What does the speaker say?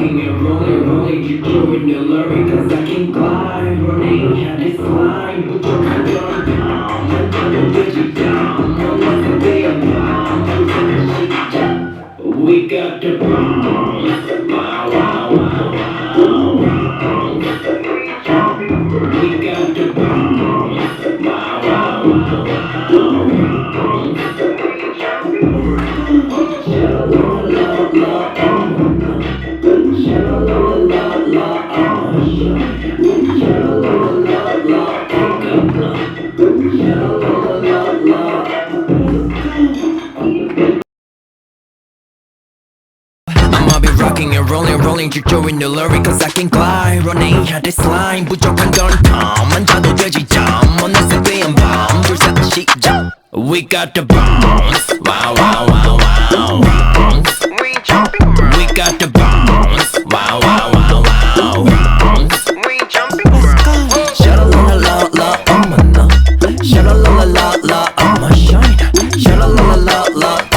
rocking and rolling, you doing your lurry, cause I can glide, running, had this line, put your hands on down, and I will get you down, unless I be a bomb, we got the bombs, wow, wow, wow, wow, we got the bombs, wow, wow, wow, I'ma be rocking and rolling you join the lurry cause I can glide running had this line 부족한 건 앉아도 되지 jump 어느새 being bomb 둘셋 시작 We got the bombs wow wow wow wow bombs We jumping around We got the bombs wow wow wow wow bombs We jumping around Shalala la oh my no Shalala la la oh my shine Shalala la la